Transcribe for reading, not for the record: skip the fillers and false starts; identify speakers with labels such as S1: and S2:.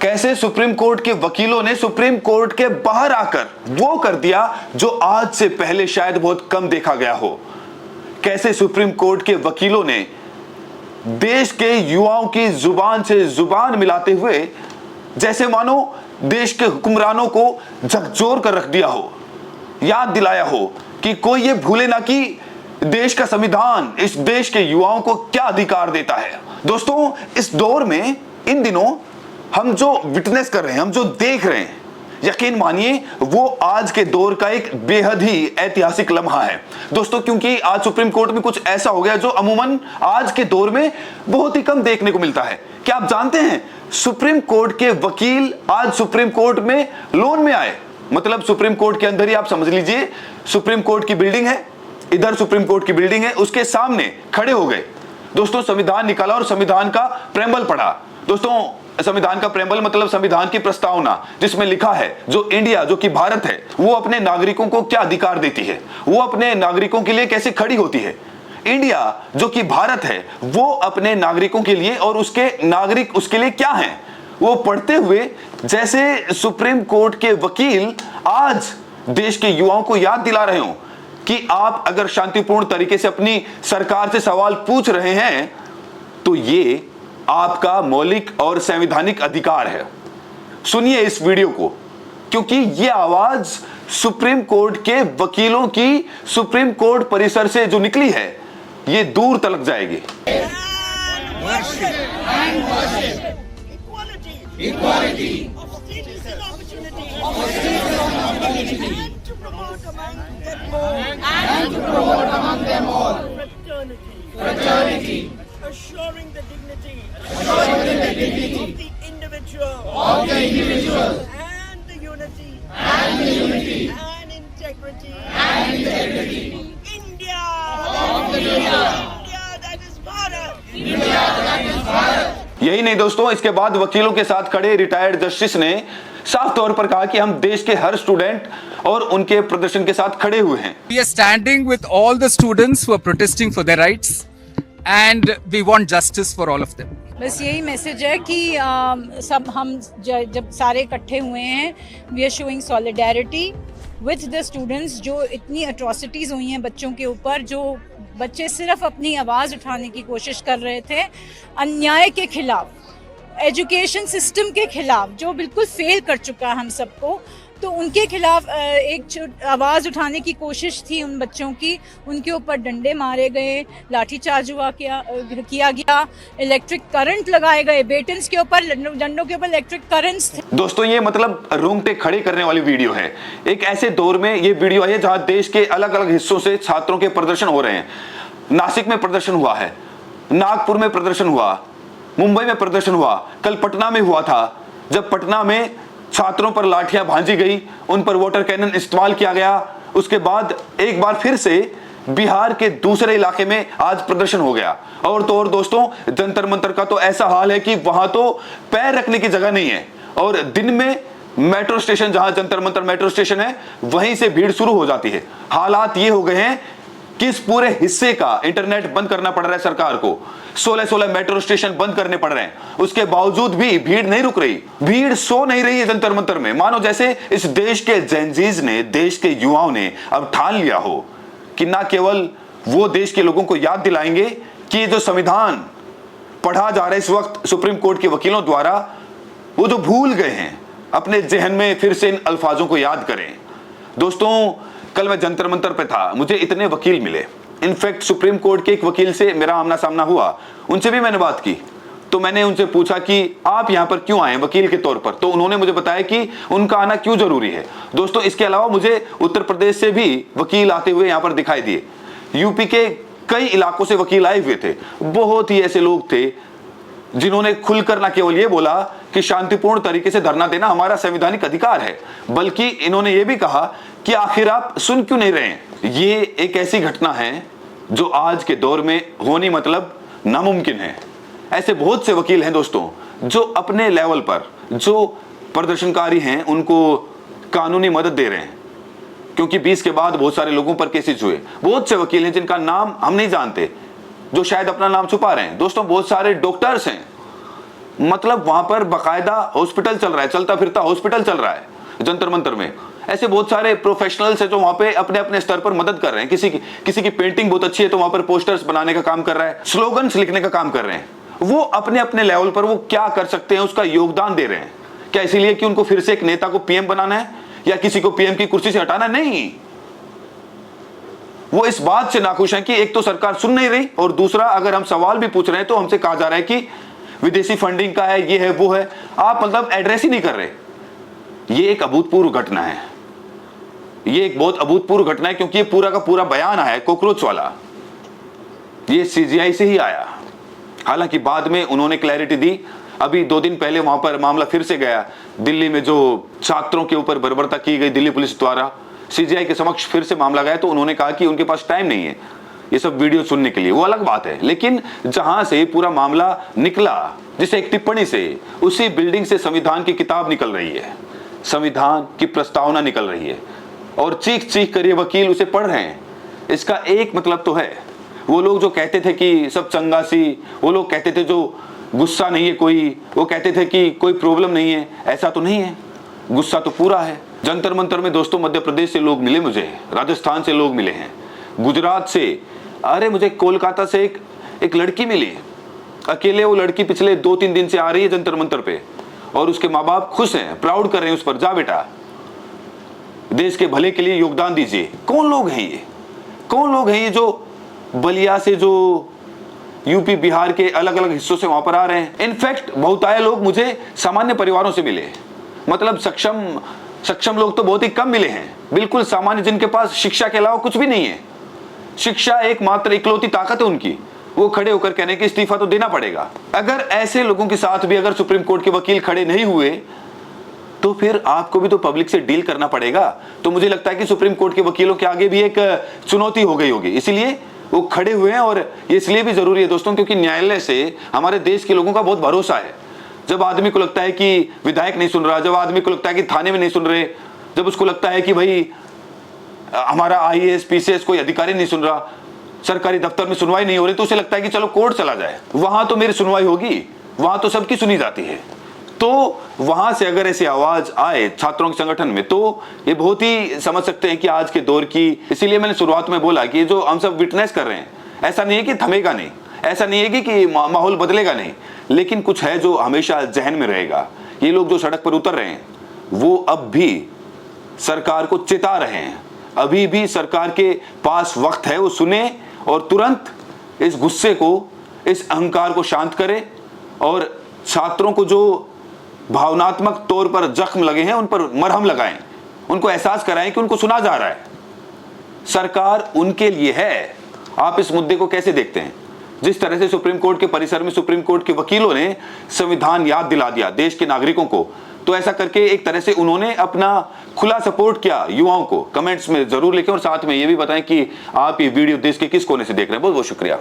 S1: कैसे supreme court के वकीलों ने सुप्रीम कोर्ट के बाहर आकर वो कर दिया जो आज से पहले शायद बहुत कम देखा गया हो। कैसे सुप्रीम कोर्ट के वकीलों ने देश के युवाओं की जुबान से जुबान मिलाते हुए जैसे मानो देश के हुक्मरानों को झकझोर कर रख दिया हो, याद दिलाया हो कि कोई ये भूले ना कि देश का संविधान इस देश के युवाओं को क्या अधिकार देता है। दोस्तों, इस दौर में इन दिनों हम जो विटनेस कर रहे हैं, हम जो देख रहे हैं, यकीन मानिए वो आज के दौर का एक बेहद ही ऐतिहासिक लम्हा है दोस्तों, क्योंकि आज सुप्रीम कोर्ट में कुछ ऐसा हो गया जो अमूमन आज के दौर में बहुत ही कम देखने को मिलता है। क्या आप जानते हैं, सुप्रीम कोर्ट के वकील आज सुप्रीम कोर्ट में लोन में आए। मतलब सुप्रीम कोर्ट के अंदर ही आप समझ लीजिए, सुप्रीम कोर्ट की बिल्डिंग है, इधर सुप्रीम कोर्ट की बिल्डिंग है, उसके सामने खड़े हो गए दोस्तों, संविधान निकाला और संविधान का प्रेम्बल पढ़ा। दोस्तों, संविधान का प्रेम्बल मतलब संविधान की प्रस्तावना, जिसमें लिखा है जो इंडिया, जो कि भारत है, वो अपने नागरिकों को क्या अधिकार देती है, वो अपने नागरिकों के लिए कैसे खड़ी होती है। इंडिया जो कि भारत है, वो अपने नागरिकों के लिए और उसके नागरिक उसके लिए क्या हैं, वो पढ़ते हुए जैसे सुप्रीम कोर्ट के वकील आज देश के युवाओं को याद दिला रहे हो कि आप अगर शांतिपूर्ण तरीके से अपनी सरकार से सवाल पूछ रहे हैं तो ये आपका मौलिक और संवैधानिक अधिकार है। सुनिए इस वीडियो को, क्योंकि ये आवाज सुप्रीम कोर्ट के वकीलों की सुप्रीम कोर्ट परिसर से जो निकली है, ये दूर तलक जाएगी।
S2: Assuring the dignity of the individual and the unity and integrity India that is Bharat।
S1: यही नहीं दोस्तों, इसके बाद वकीलों के साथ खड़े रिटायर्ड जस्टिस ने साफ तौर पर कहा कि हम देश के हर स्टूडेंट और उनके प्रदर्शन के साथ खड़े हुए हैं।
S3: We are standing with all the students who are protesting for their rights and we want justice for all of them.
S4: बस यही मैसेज है कि सब हम जब सारे इकट्ठे हुए हैं, we are showing solidarity with the students. जो इतनी अट्रॉसिटीज़ हुई हैं बच्चों के ऊपर, जो बच्चे सिर्फ अपनी आवाज़ उठाने की कोशिश कर रहे थे अन्याय के खिलाफ, एजुकेशन सिस्टम के खिलाफ जो बिल्कुल फेल कर चुका है हम सबको, तो उनके खिलाफ एक आवाज़ उठाने की कोशिश थी उन बच्चों की। उनके ऊपर डंडे मारे गए, लाठीचार्ज किया गया, इलेक्ट्रिक करंट लगाए गए, बेटन्स के ऊपर, डंडों के ऊपर इलेक्ट्रिक करंट्स थे।
S1: दोस्तों, ये मतलब रोंगटे खड़े करने वाली वीडियो है। एक ऐसे दौर में ये वीडियो आई है जहां देश के अलग अलग हिस्सों से छात्रों के प्रदर्शन हो रहे हैं। नासिक में प्रदर्शन हुआ है, नागपुर में प्रदर्शन हुआ, मुंबई में प्रदर्शन हुआ, कल पटना में हुआ था, जब पटना में छात्रों पर लाठियां भांजी गई, उन पर वाटर कैनन इस्तेमाल किया गया। उसके बाद एक बार फिर से बिहार के दूसरे इलाके में आज प्रदर्शन हो गया। और तो और दोस्तों, जंतर मंतर का तो ऐसा हाल है कि वहां तो पैर रखने की जगह नहीं है, और दिन में मेट्रो स्टेशन, जहां जंतर मंतर मेट्रो स्टेशन है, वहीं से भीड़ शुरू हो जाती है। हालात ये हो गए हैं कि इस पूरे हिस्से का इंटरनेट बंद करना पड़ रहा है सरकार को, 16 मेट्रो स्टेशन बंद करने पड़ रहे हैं। उसके बावजूद भी भीड़ नहीं रुक रही, भीड़ सो नहीं रही है जंतर मंतर में। मानो जैसे इस देश के जेनजीज ने, देश के युवाओं ने अब ठान लिया हो कि ना केवल वो देश के लोगों को याद दिलाएंगे कि जो संविधान पढ़ा जा रहा है इस वक्त सुप्रीम कोर्ट के वकीलों द्वारा, वो जो भूल गए हैं अपने जहन में फिर से इन अल्फाजों को याद करें। दोस्तों, कल मैं जंतर मंतर पे था, मुझे इतने वकील मिले। इनफैक्ट सुप्रीम कोर्ट के एक वकील से मेरा आमना सामना हुआ, उनसे भी मैंने बात की। तो मैंने उनसे पूछा कि आप यहाँ पर क्यों आए वकील के तौर पर, तो उन्होंने मुझे बताया कि उनका आना क्यों जरूरी है। दोस्तों, इसके अलावा मुझे उत्तर प्रदेश से भी वकील आते हुए यहाँ पर दिखाई दिए, यूपी के कई इलाकों से वकील आए हुए थे। बहुत ही ऐसे लोग थे जिन्होंने खुलकर ना केवल ये बोला कि शांतिपूर्ण तरीके से धरना देना हमारा संवैधानिक अधिकार है, बल्कि इन्होंने ये भी कहा कि आखिर आप सुन क्यों नहीं रहे हैं। ये एक ऐसी घटना है जो आज के दौर में होनी मतलब नामुमकिन है। ऐसे बहुत से वकील हैं दोस्तों, जो अपने लेवल पर जो प्रदर्शनकारी हैं उनको कानूनी मदद दे रहे हैं, क्योंकि 20 के बाद बहुत सारे लोगों पर केसेस हुए। बहुत से वकील हैं जिनका नाम हम नहीं जानते, जो शायद अपना नाम छुपा रहे हैं। दोस्तों, बहुत सारे डॉक्टर्स हैं मतलब वहां पर बाकायदा हॉस्पिटल चल रहा है, चलता फिरता हॉस्पिटल चल रहा है जंतर मंतर में। ऐसे बहुत सारे प्रोफेशनल्स हैं जो वहां पे अपने अपने स्तर पर मदद कर रहे हैं। किसी की पेंटिंग बहुत अच्छी है तो वहां पर पोस्टर्स बनाने का काम कर रहा है, स्लोगन्स लिखने का काम कर रहे हैं। वो अपने अपने लेवल पर वो क्या कर सकते हैं उसका योगदान दे रहे हैं। क्या इसीलिए कि उनको फिर से एक नेता को पीएम बनाना है या किसी को पीएम की कुर्सी से हटाना? नहीं, वो इस बात से नाखुश हैं कि एक तो सरकार सुन नहीं रही, और दूसरा अगर हम सवाल भी पूछ रहे हैं तो हमसे कहा जा रहा है कि विदेशी फंडिंग का है, ये है, वो है। आप मतलब एड्रेस ही नहीं कर रहे। ये एक अभूतपूर्व घटना है, ये एक बहुत अभूतपूर्व घटना है, क्योंकि ये पूरा का पूरा बयान आया है कॉकरोच वाला, ये सीजीआई से ही आया। हालांकि बाद में उन्होंने क्लैरिटी दी। अभी 2 दिन पहले वहां पर मामला फिर से गया, दिल्ली में जो छात्रों के ऊपर बर्बरता की गई दिल्ली पुलिस द्वारा, सीजीआई के समक्ष फिर से मामला गया, तो उन्होंने कहा कि उनके पास टाइम नहीं है ये सब वीडियो सुनने के लिए। वो अलग बात है, लेकिन जहां से पूरा मामला निकला, जिसे एक टिप्पणी से, उसी बिल्डिंग से संविधान की किताब निकल रही है, संविधान की प्रस्तावना निकल रही है, और चीख चीख कर ये वकील उसे पढ़ रहे हैं। इसका एक मतलब तो है, वो लोग जो कहते थे कि सब चंगासी, वो लोग कहते थे जो गुस्सा नहीं है कोई, वो कहते थे कि कोई प्रॉब्लम नहीं है, ऐसा तो नहीं है, गुस्सा तो पूरा है। जंतर मंतर में दोस्तों मध्य प्रदेश से लोग मिले मुझे, राजस्थान से लोग मिले हैं, गुजरात से, अरे मुझे कोलकाता से एक लड़की मिली अकेले। वो लड़की पिछले 2-3 दिन से आ रही है जंतर मंतर पे, और उसके माँ बाप खुश हैं, प्राउड कर रहे हैं उस पर, जा बेटा देश के भले के लिए योगदान दीजिए। कौन लोग हैं ये? कौन लोग हैं ये जो बलिया से, जो यूपी बिहार के अलग अलग हिस्सों से वहां पर आ रहे हैं? इनफैक्ट बहुतायत लोग मुझे सामान्य परिवारों से मिले, मतलब सक्षम लोग तो बहुत ही कम मिले हैं, बिल्कुल सामान्य, जिनके पास शिक्षा के अलावा कुछ भी नहीं है। शिक्षा एकमात्र इकलौती ताकत है उनकी। वो खड़े होकर कहने कि इस्तीफा तो देना पड़ेगा। अगर ऐसे लोगों के साथ भी अगर सुप्रीम कोर्ट के वकील खड़े नहीं हुए तो फिर आपको भी तो पब्लिक से डील करना पड़ेगा। तो मुझे लगता है कि सुप्रीम कोर्ट के वकीलों के आगे भी एक चुनौती हो गई होगी, इसीलिए वो खड़े हुए हैं। और ये इसलिए भी जरूरी है दोस्तों, क्योंकि न्यायालय से हमारे देश के लोगों का बहुत भरोसा है। जब आदमी को लगता है कि विधायक नहीं सुन रहा, जब आदमी को लगता है कि थाने में नहीं सुन रहे, जब उसको लगता है कि भाई हमारा IAS PCS कोई अधिकारी नहीं सुन रहा, सरकारी दफ्तर में सुनवाई नहीं हो रही, तो उसे लगता है कि चलो कोर्ट चला जाए, वहां तो मेरी सुनवाई होगी, वहां तो सबकी सुनी जाती है। तो वहां से अगर ऐसी आवाज आए छात्रों के संगठन में, तो ये बहुत ही समझ सकते हैं कि आज के दौर की, इसीलिए मैंने शुरुआत में बोला कि जो हम सब विटनेस कर रहे हैं, ऐसा नहीं है कि थमेगा नहीं, ऐसा नहीं है कि माहौल बदलेगा नहीं, लेकिन कुछ है जो हमेशा जहन में रहेगा। ये लोग जो सड़क पर उतर रहे हैं वो अब भी सरकार को चिता रहे हैं। अभी भी सरकार के पास वक्त है, वो सुने और तुरंत इस गुस्से को, इस अहंकार को शांत करे, और छात्रों को जो भावनात्मक तौर पर जख्म लगे हैं उन पर मरहम लगाएं, उनको एहसास कराएं कि उनको सुना जा रहा है, सरकार उनके लिए है। आप इस मुद्दे को कैसे देखते हैं? जिस तरह से सुप्रीम कोर्ट के परिसर में सुप्रीम कोर्ट के वकीलों ने संविधान याद दिला दिया देश के नागरिकों को, तो ऐसा करके एक तरह से उन्होंने अपना खुला सपोर्ट किया युवाओं को। कमेंट्स में जरूर लिखें और साथ में ये भी बताएं कि आप ये वीडियो देश के किस कोने से देख रहे हैं। बहुत बहुत शुक्रिया।